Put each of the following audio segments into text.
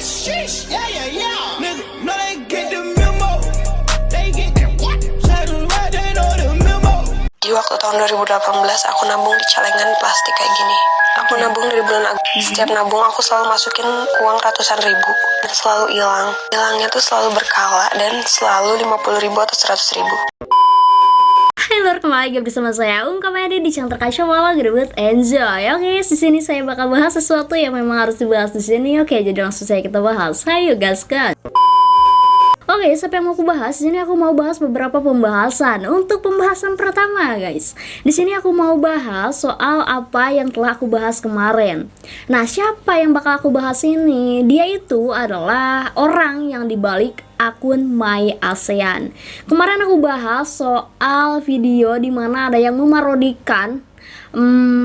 sheesh, yeah, yeah, yeah. Nigga, no, they get the memo. They get the what? Say the right, they know the memo. Di waktu tahun 2018 aku nabung di celengan plastik kayak gini. Aku nabung dari bulan Agustus. Setiap nabung aku selalu masukin uang ratusan ribu. Dan selalu hilang. Hilangnya tuh selalu berkala dan selalu 50.000 atau 100.000. Hai lor, kembali lagi bersama saya Komedi di channel terkasih malah Grebet Enjoy. Oke, di sini saya bakal bahas sesuatu yang memang harus dibahas di sini. Oke, jadi langsung saya kita bahas. Ayo gaskan. Oke, siapa yang mau aku bahas? Di sini aku mau bahas beberapa pembahasan. Untuk pembahasan pertama, guys, di sini aku mau bahas soal apa yang telah aku bahas kemarin. Nah, siapa yang bakal aku bahas ini? Dia itu adalah orang yang dibalik akun My ASEAN. Kemarin aku bahas soal video dimana ada yang memarodikan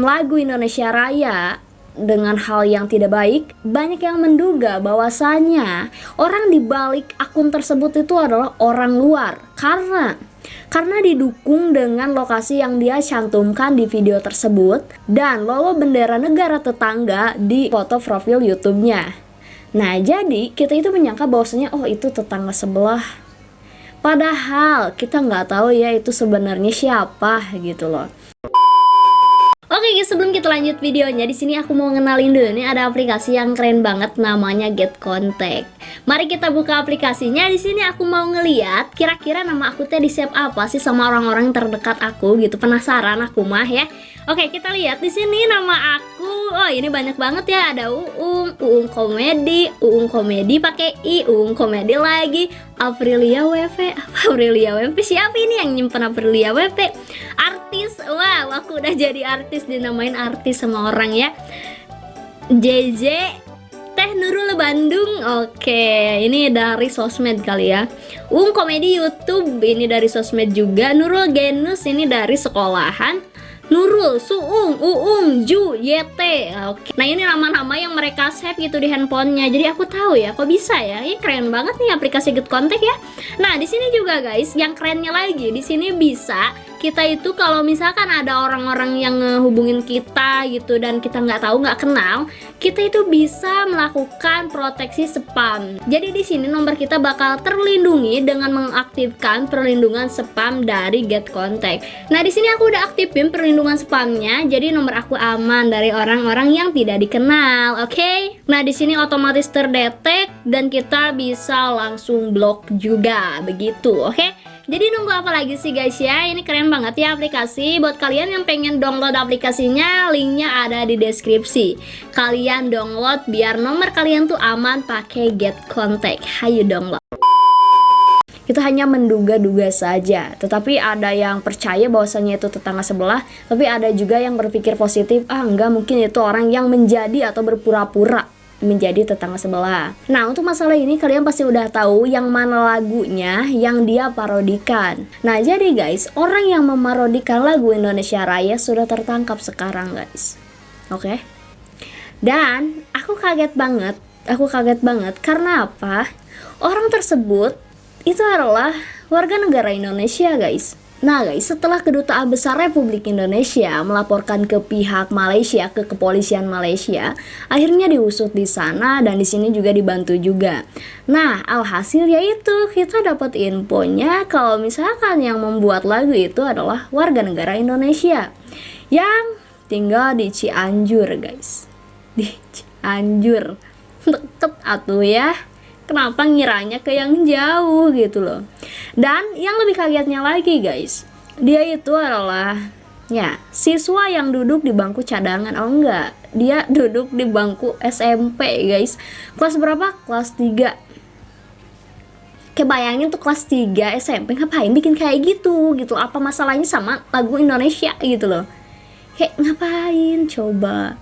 lagu Indonesia Raya dengan hal yang tidak baik. Banyak yang menduga bahwasanya orang di balik akun tersebut itu adalah orang luar karena didukung dengan lokasi yang dia cantumkan di video tersebut dan logo bendera negara tetangga di foto profil YouTube-nya. Nah, jadi kita itu menyangka bahwasanya oh itu tetangga sebelah, padahal kita nggak tahu ya itu sebenarnya siapa gitu loh. Oke guys, sebelum kita lanjut videonya, di sini aku mau ngenalin dulu nih ada aplikasi yang keren banget namanya Get Contact. Mari kita buka aplikasinya. Di sini aku mau ngeliat kira-kira nama aku teh di-save apa sih sama orang-orang terdekat aku gitu. Penasaran aku mah ya. Oke, kita lihat di sini nama aku. Oh, ini banyak banget ya. Ada Uung Komedi pakai I, Uung Komedi lagi, Aprilia WP. Aprilia WP siapa ini yang nyimpen Aprilia WP? Artis. Wow, aku udah jadi artis, dinamain artis sama orang ya. JJ Teh Nurul Bandung. Oke, ini dari sosmed kali ya. Uung Komedi YouTube ini dari sosmed juga. Nurul Genus ini dari sekolahan. Nurul, Suung, Uung, Ju, YT. Oke. Nah, ini nama-nama yang mereka save gitu di handphonenya. Jadi aku tahu ya, kok bisa ya? Ini keren banget nih aplikasi Get Contact ya. Nah, di sini juga guys, yang kerennya lagi, di sini bisa kita itu kalau misalkan ada orang-orang yang ngehubungin kita gitu dan kita nggak tahu, nggak kenal, kita itu bisa melakukan proteksi spam. Jadi di sini nomor kita bakal terlindungi dengan mengaktifkan perlindungan spam dari Get Contact. Nah, di sini aku udah aktifin perlindungan spamnya, jadi nomor aku aman dari orang-orang yang tidak dikenal. Oke? Nah, di sini otomatis terdetek dan kita bisa langsung blok juga begitu. Oke? Jadi nunggu apa lagi sih guys ya? Ini keren banget ya aplikasi. Buat kalian yang pengen download aplikasinya, linknya ada di deskripsi. Kalian download biar nomor kalian tuh aman pakai Get Contact. Hayu download. Kita hanya menduga-duga saja, tetapi ada yang percaya bahwasanya itu tetangga sebelah, tapi ada juga yang berpikir positif, enggak, mungkin itu orang yang menjadi atau berpura-pura menjadi tetangga sebelah. Nah, untuk masalah ini kalian pasti udah tahu yang mana lagunya yang dia parodikan. Nah, jadi guys, orang yang memarodikan lagu Indonesia Raya sudah tertangkap sekarang guys. Oke? Dan aku kaget banget karena apa? Orang tersebut itu adalah warga negara Indonesia guys. Nah guys, setelah Kedutaan Besar Republik Indonesia melaporkan ke pihak Malaysia, ke kepolisian Malaysia, akhirnya diusut di sana dan di sini juga dibantu juga. Nah, alhasil yaitu kita dapat infonya kalau misalkan yang membuat lagu itu adalah warga negara Indonesia yang tinggal di Cianjur guys. Di Cianjur, deket atuh ya. Kenapa ngiranya ke yang jauh gitu loh. Dan yang lebih kagetnya lagi guys, dia itu adalah ya siswa yang duduk di bangku cadangan. Oh enggak, dia duduk di bangku SMP guys. Kelas berapa? Kelas 3. Kebayangin tuh kelas 3 SMP ngapain bikin kayak gitu. Apa masalahnya sama lagu Indonesia gitu loh. Kayak ngapain coba?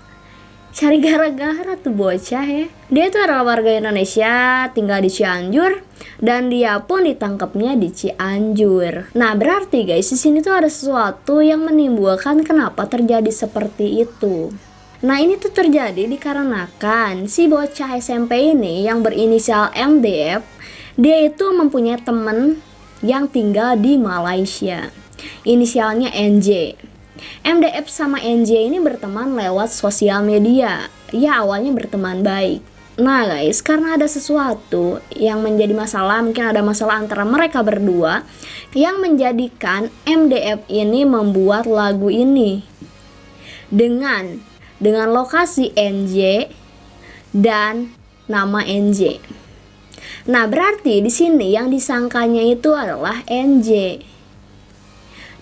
Cari gara-gara tuh bocah ya. Dia itu adalah warga Indonesia, tinggal di Cianjur, dan dia pun ditangkapnya di Cianjur. Nah, berarti guys, di sini tuh ada sesuatu yang menimbulkan kenapa terjadi seperti itu. Nah, ini tuh terjadi dikarenakan si bocah SMP ini yang berinisial MDF, dia itu mempunyai temen yang tinggal di Malaysia. Inisialnya NJ. MDF sama NJ ini berteman lewat sosial media. Ya, awalnya berteman baik. Nah guys, karena ada sesuatu yang menjadi masalah, mungkin ada masalah antara mereka berdua, yang menjadikan MDF ini membuat lagu ini dengan lokasi NJ dan nama NJ. Nah, berarti di sini yang disangkanya itu adalah NJ.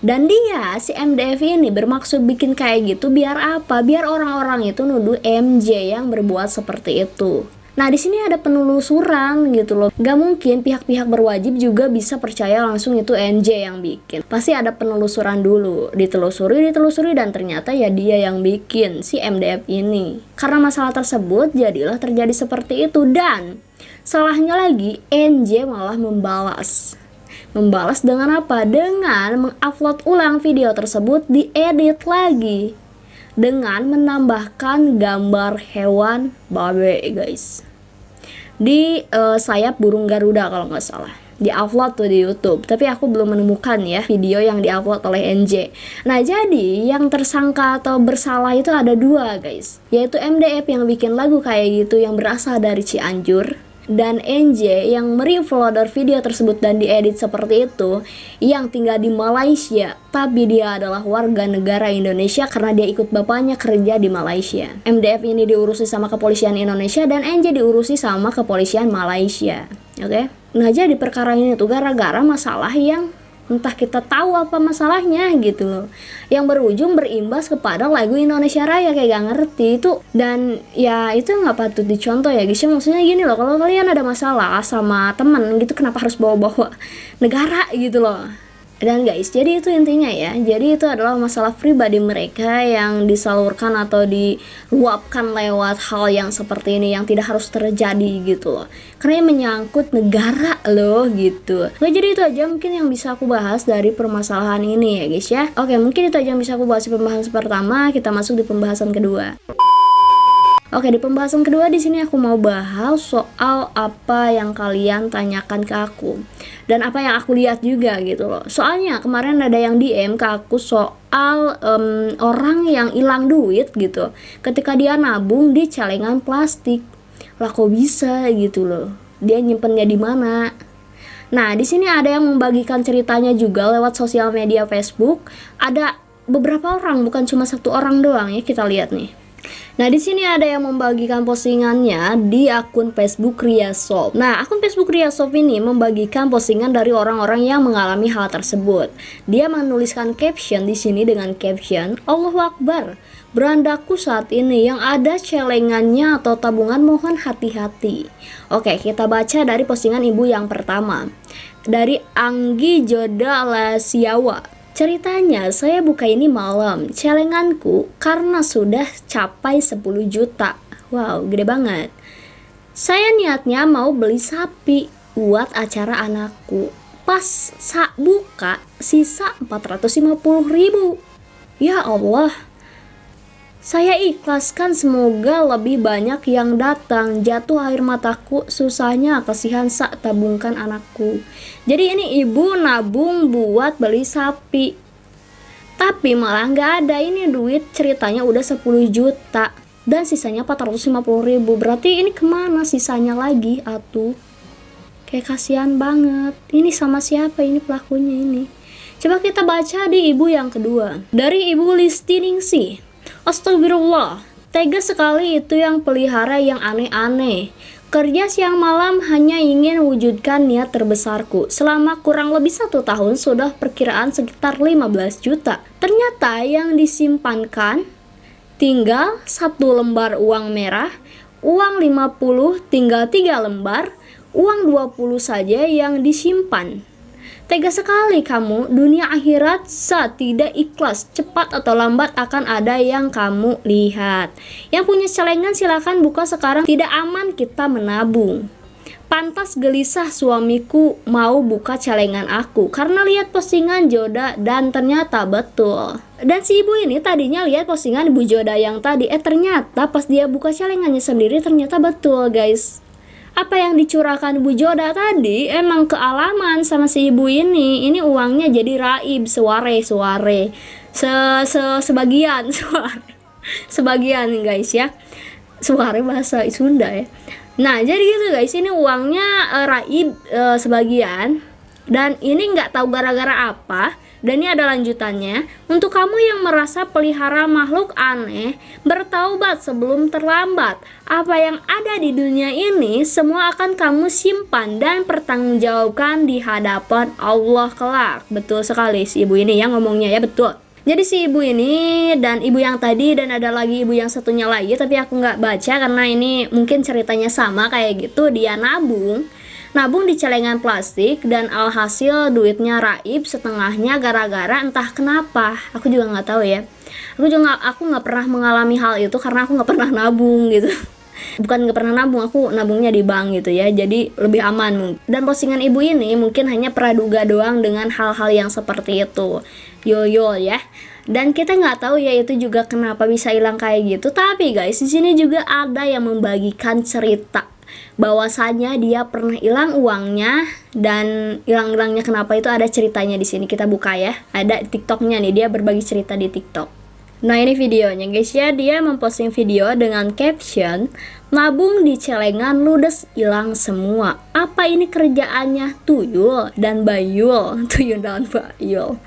Dan dia, si MDF ini bermaksud bikin kayak gitu biar apa? Biar orang-orang itu nuduh MJ yang berbuat seperti itu. Nah, di sini ada penelusuran gitu loh. Gak mungkin pihak-pihak berwajib juga bisa percaya langsung itu MJ yang bikin. Pasti ada penelusuran dulu, ditelusuri dan ternyata ya dia yang bikin si MDF ini. Karena masalah tersebut jadilah terjadi seperti itu, dan salahnya lagi NJ malah membalas dengan apa? Dengan mengupload ulang video tersebut, diedit lagi dengan menambahkan gambar hewan babe guys di sayap burung Garuda kalau nggak salah. Di-upload tuh di YouTube, tapi aku belum menemukan ya video yang di-upload oleh NJ. Nah, jadi yang tersangka atau bersalah itu ada dua guys, yaitu MDF yang bikin lagu kayak gitu yang berasal dari Cianjur, dan NJ yang merevloader video tersebut dan diedit seperti itu, yang tinggal di Malaysia tapi dia adalah warga negara Indonesia karena dia ikut bapaknya kerja di Malaysia. MDF ini diurusi sama kepolisian Indonesia dan NJ diurusi sama kepolisian Malaysia. Oke? Nah, jadi perkara ini tuh gara-gara masalah yang entah kita tahu apa masalahnya gitu loh, yang berujung berimbas kepada lagu Indonesia Raya, kayak gak ngerti itu. Dan ya itu nggak patut dicontoh ya guys ya. Maksudnya gini loh, kalau kalian ada masalah sama temen gitu, kenapa harus bawa-bawa negara gitu loh. Dan guys, jadi itu intinya ya. Jadi itu adalah masalah pribadi mereka yang disalurkan atau diluapkan lewat hal yang seperti ini, yang tidak harus terjadi gitu loh. Karena menyangkut negara loh gitu. Oke, jadi itu aja mungkin yang bisa aku bahas dari permasalahan ini ya guys ya. Oke, mungkin itu aja yang bisa aku bahas di pembahasan pertama. Kita masuk di pembahasan kedua. Oke, di pembahasan kedua di sini aku mau bahas soal apa yang kalian tanyakan ke aku dan apa yang aku lihat juga gitu loh. Soalnya kemarin ada yang DM ke aku soal orang yang hilang duit gitu ketika dia nabung di celengan plastik. Lah kok bisa gitu loh? Dia nyimpennya di mana? Nah, di sini ada yang membagikan ceritanya juga lewat sosial media Facebook. Ada beberapa orang, bukan cuma satu orang doang ya, kita lihat nih. Nah, di sini ada yang membagikan postingannya di akun Facebook Riasof. Nah, akun Facebook Riasof ini membagikan postingan dari orang-orang yang mengalami hal tersebut. Dia menuliskan caption di sini dengan caption, "Allahu Akbar, berandaku saat ini yang ada celengannya atau tabungan mohon hati-hati." Oke, kita baca dari postingan ibu yang pertama. Dari Anggi Joda Lasiawa. Ceritanya, saya buka ini malam, celenganku karena sudah capai 10 juta. Wow, gede banget. Saya niatnya mau beli sapi buat acara anakku. Pas buka, sisa 450.000. Ya Allah. Saya ikhlaskan, semoga lebih banyak yang datang. Jatuh air mataku, susahnya kasihan sak tabungkan anakku. Jadi ini ibu nabung buat beli sapi, tapi malah nggak ada ini duit. Ceritanya udah 10 juta dan sisanya 450.000. Berarti ini kemana sisanya lagi atuh? Kayak kasihan banget. Ini sama siapa ini pelakunya ini? Coba kita baca di ibu yang kedua. Dari Ibu Listiningsih. Astagfirullah, tega sekali itu yang pelihara yang aneh-aneh. Kerja siang malam hanya ingin wujudkan niat terbesarku. Selama kurang lebih 1 tahun sudah perkiraan sekitar 15 juta. Ternyata yang disimpankan tinggal 1 lembar uang merah, uang 50 tinggal 3 lembar, uang 20 saja yang disimpan. Tega sekali kamu, dunia akhirat tidak ikhlas, cepat atau lambat akan ada yang kamu lihat. Yang punya celengan silakan buka sekarang, tidak aman kita menabung. Pantas gelisah suamiku mau buka celengan aku karena lihat postingan Joda dan ternyata betul. Dan si ibu ini tadinya lihat postingan Ibu Joda yang tadi, ternyata pas dia buka celengannya sendiri ternyata betul guys. Apa yang dicurahkan Bu Joda tadi emang kealaman sama si ibu ini. Ini uangnya jadi raib sebagian guys ya. Suare bahasa Sunda ya. Nah, jadi gitu guys, ini uangnya Raib sebagian, dan ini nggak tahu gara-gara apa. Dan ini ada lanjutannya. Untuk kamu yang merasa pelihara makhluk aneh, bertaubat sebelum terlambat. Apa yang ada di dunia ini semua akan kamu simpan dan pertanggungjawabkan di hadapan Allah kelak. Betul sekali si ibu ini yang ngomongnya ya, betul. Jadi si ibu ini dan ibu yang tadi dan ada lagi ibu yang satunya lagi, tapi aku nggak baca karena ini mungkin ceritanya sama kayak gitu. Dia nabung di celengan plastik, dan alhasil duitnya raib setengahnya gara-gara entah kenapa. Aku juga nggak tahu ya. Aku nggak pernah mengalami hal itu karena aku nggak pernah nabung gitu. Bukan nggak pernah nabung, aku nabungnya di bank gitu ya, jadi lebih aman. Dan postingan ibu ini mungkin hanya praduga doang dengan hal-hal yang seperti itu. Yo ya. Dan kita nggak tahu ya itu juga kenapa bisa hilang kayak gitu. Tapi guys, di sini juga ada yang membagikan cerita bahwasanya dia pernah hilang uangnya, dan hilang-hilangnya kenapa itu ada ceritanya di sini. Kita buka ya. Ada TikToknya nih, dia berbagi cerita di TikTok. Nah, ini videonya guys ya. Dia memposting video dengan caption, "Nabung di celengan ludes hilang semua. Apa ini kerjaannya tuyul dan bayul?" Tuyul dan bayul.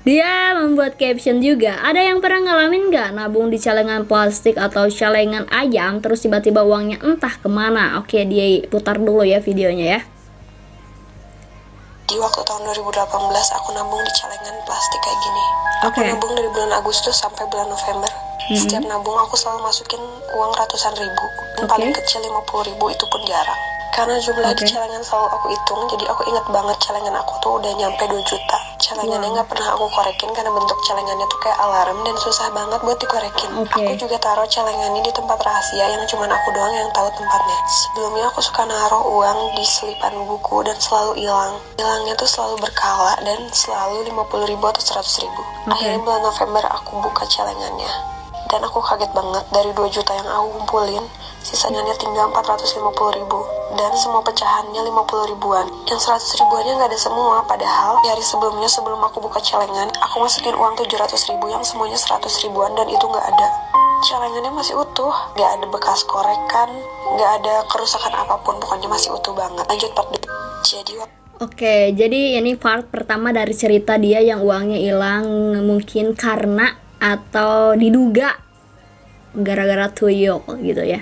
Dia membuat caption juga, "Ada yang pernah ngalamin gak nabung di celengan plastik atau celengan ayam terus tiba-tiba uangnya entah kemana?" Oke, dia putar dulu ya videonya ya. Di waktu tahun 2018 aku nabung di celengan plastik kayak gini. Aku nabung dari bulan Agustus sampai bulan November. Setiap nabung aku selalu masukin uang ratusan ribu. Yang paling kecil 50.000 itu pun jarang. Karena jumlah di celengan selalu aku hitung, jadi aku ingat banget celengan aku tuh udah nyampe 2 juta. Celengannya nggak pernah aku korekin karena bentuk celengannya tuh kayak alarm dan susah banget buat dikorekin. Aku juga taruh celengan ini di tempat rahasia yang cuma aku doang yang tahu tempatnya. Sebelumnya aku suka naruh uang di selipan buku dan selalu hilang. Hilangnya tuh selalu berkala dan selalu 50.000 atau 100.000. Akhirnya bulan November aku buka celengannya. Dan aku kaget banget, dari 2 juta yang aku kumpulin, sisanya tinggal 450.000. Dan semua pecahannya 50 ribuan. Yang 100 ribuannya gak ada semua. Padahal di hari sebelumnya, sebelum aku buka celengan, aku masukin uang 700.000 yang semuanya 100 ribuan dan itu gak ada. Celengannya masih utuh, gak ada bekas korekan, gak ada kerusakan apapun, pokoknya masih utuh banget. Lanjut part 2. Oke, jadi ini part pertama dari cerita dia yang uangnya hilang mungkin karena atau diduga gara-gara tuyul gitu ya.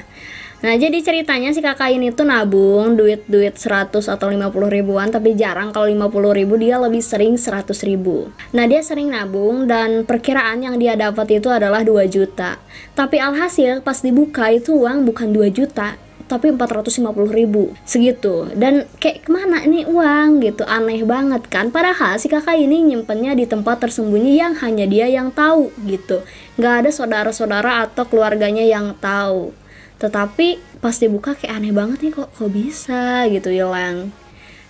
Nah, jadi ceritanya si kakak ini tuh nabung duit 100 atau 50 ribuan, tapi jarang kalau 50 ribu, dia lebih sering 100 ribu. Nah, dia sering nabung dan perkiraan yang dia dapat itu adalah 2 juta. Tapi alhasil pas dibuka itu uang bukan 2 juta, tapi 450 ribu segitu. Dan kayak kemana ini uang gitu, aneh banget kan. Padahal si kakak ini nyimpennya di tempat tersembunyi yang hanya dia yang tahu gitu, nggak ada saudara-saudara atau keluarganya yang tahu. Tetapi pas dibuka kayak aneh banget nih, kok bisa gitu hilang.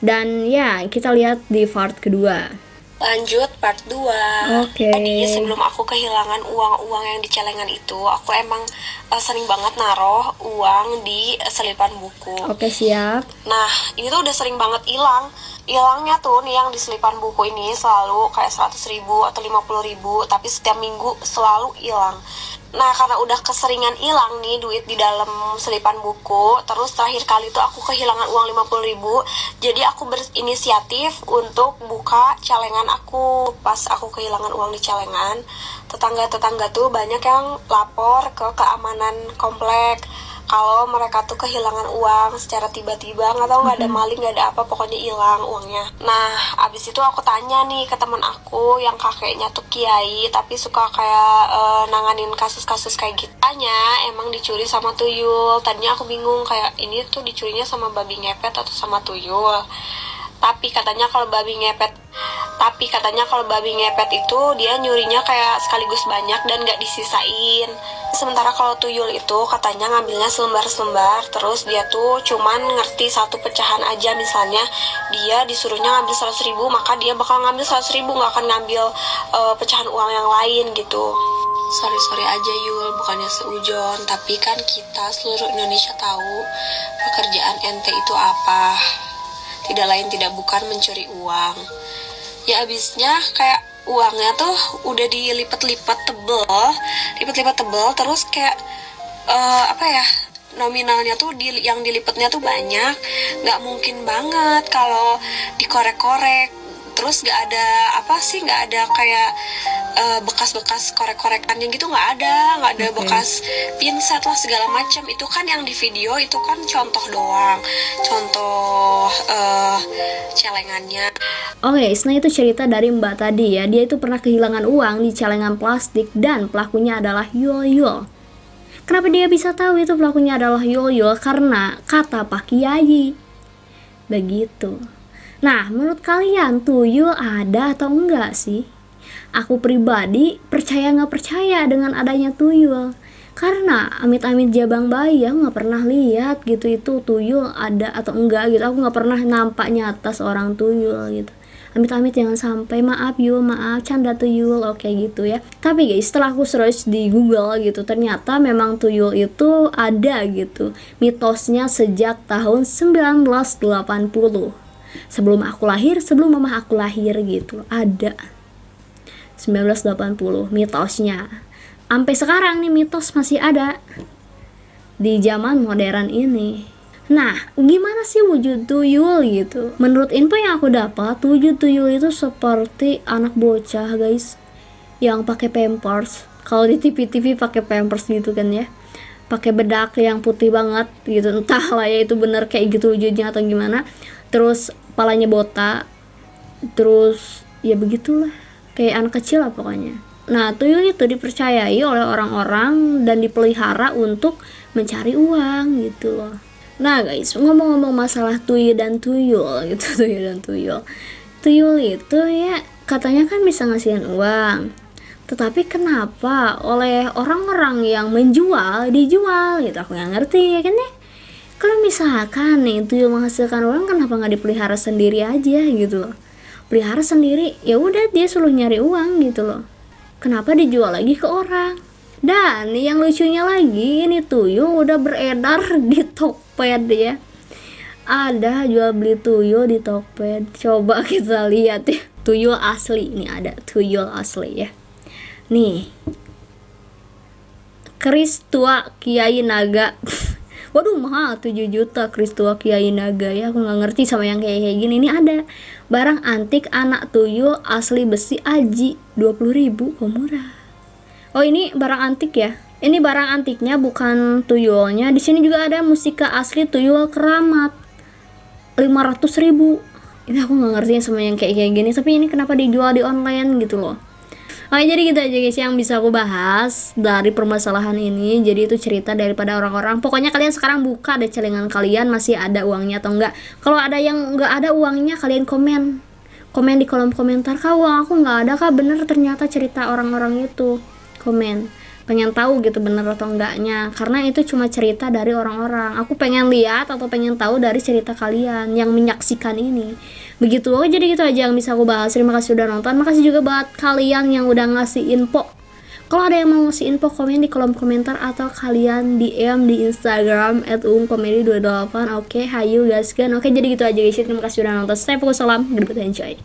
Dan ya, kita lihat di part kedua. Lanjut part 2. Tadinya sebelum aku kehilangan uang-uang yang di celengan itu, aku emang sering banget naruh uang di selipan buku. Oke, siap. Nah, ini tuh udah sering banget hilang. Hilangnya tuh nih yang di selipan buku ini selalu kayak 100 ribu atau 50 ribu, tapi setiap minggu selalu hilang. Nah, karena udah keseringan hilang nih duit di dalam selipan buku, terus terakhir kali tuh aku kehilangan uang 50 ribu, jadi aku berinisiatif untuk buka celengan aku. Pas aku kehilangan uang di celengan, tetangga-tetangga tuh banyak yang lapor ke keamanan komplek kalau mereka tuh kehilangan uang secara tiba-tiba, nggak tahu, nggak ada maling, nggak ada apa, pokoknya hilang uangnya. Nah, abis itu aku tanya nih ke teman aku yang kakeknya tuh kiai, tapi suka kayak nanganin kasus-kasus kayak gitu. Tanya, emang dicuri sama tuyul. Tadinya aku bingung, kayak ini tuh dicurinya sama babi ngepet atau sama tuyul. Tapi katanya kalau babi ngepet itu dia nyurinya kayak sekaligus banyak dan gak disisain. Sementara kalau tuyul itu katanya ngambilnya selembar-selembar, terus dia tuh cuman ngerti satu pecahan aja. Misalnya dia disuruhnya ngambil 100 ribu, maka dia bakal ngambil 100 ribu, gak akan ngambil pecahan uang yang lain gitu. Sorry aja Yul, bukannya seujon, tapi kan kita seluruh Indonesia tahu pekerjaan ente itu apa. Tidak lain tidak bukan mencuri uang. Ya abisnya kayak uangnya tuh udah dilipat-lipat tebel, terus kayak nominalnya tuh yang dilipatnya tuh banyak, nggak mungkin banget kalau dikorek-korek. Terus nggak ada kayak bekas-bekas korek-korekannya gitu, nggak ada bekas pinset lah segala macam. Itu kan yang di video itu kan contoh doang, contoh celengannya. Oke, nah itu cerita dari Mbak tadi ya. Dia itu pernah kehilangan uang di celengan plastik dan pelakunya adalah Yul. Kenapa dia bisa tahu itu pelakunya adalah Yul? Karena kata Pak Kiai. Begitu. Nah, menurut kalian tuyul ada atau enggak sih? Aku pribadi percaya nggak percaya dengan adanya tuyul. Karena amit-amit jabang bayi, aku nggak pernah lihat gitu itu tuyul ada atau enggak gitu. Aku nggak pernah nampak nyata seorang tuyul gitu. Amit-amit jangan sampai, maaf Yul, maaf canda tuyul, oke gitu ya. Tapi guys, setelah aku search di Google gitu, ternyata memang tuyul itu ada gitu. Mitosnya sejak tahun 1980. Sebelum aku lahir, sebelum mama aku lahir gitu, ada 1980 mitosnya. Sampai sekarang nih mitos masih ada di zaman modern ini. Nah, gimana sih wujud tuyul gitu? Menurut info yang aku dapat, wujud tuyul itu seperti anak bocah guys, yang pakai pampers. Kalau di TV-TV pakai pampers gitu kan ya, pakai bedak yang putih banget gitu, entahlah ya itu bener kayak gitu wujudnya atau gimana. Terus kepalanya botak, terus ya begitulah, kayak anak kecil lah pokoknya. Nah, tuyul itu dipercayai oleh orang-orang dan dipelihara untuk mencari uang gitu loh. Nah guys, ngomong-ngomong masalah tuyul dan tuyul gitu, tuyul itu ya katanya kan bisa ngasihin uang. Tetapi kenapa oleh orang-orang yang dijual gitu, aku nggak ngerti ya kan ya. Kalau misalkan nih tuyul menghasilkan uang, kenapa nggak dipelihara sendiri aja gitu loh? Pelihara sendiri, ya udah dia suruh nyari uang gitu loh. Kenapa dijual lagi ke orang? Dan yang lucunya lagi, ini tuyul udah beredar di Tokped ya. Ada jual beli tuyul di Tokped. Coba kita lihat ya, tuyul asli. Ini ada tuyul asli ya. Nih, keris tua Kiai Naga. Waduh mahal, 7 juta keris tua Kiai Naga ya. Aku gak ngerti sama yang kayak gini. Ini ada barang antik anak tuyul asli besi aji, 20.000, kok murah. Oh ini barang antik ya. Ini barang antiknya bukan tuyulnya. Di sini juga ada musika asli tuyul keramat, 500.000. Ini aku gak ngerti sama yang kayak gini. Tapi ini kenapa dijual di online gitu loh. Oke, jadi gitu aja guys yang bisa aku bahas dari permasalahan ini. Jadi itu cerita daripada orang-orang. Pokoknya kalian sekarang buka deh celengan kalian, masih ada uangnya atau enggak. Kalau ada yang enggak ada uangnya, kalian komen di kolom komentar, kak uang aku enggak ada kak, bener ternyata cerita orang-orang itu. Komen, pengen tahu gitu bener atau enggaknya, karena itu cuma cerita dari orang-orang. Aku pengen lihat atau pengen tahu dari cerita kalian yang menyaksikan ini. Begitu. Oke, jadi gitu aja yang bisa aku bahas. Terima kasih udah nonton. Makasih juga buat kalian yang udah ngasih info. Kalau ada yang mau ngasih info, komen di kolom komentar atau kalian DM di Instagram @umkomedi28. Oke, hayu guys kan. Oke, jadi gitu aja guys. Terima kasih udah nonton. Stay fokus, salam, good enjoy.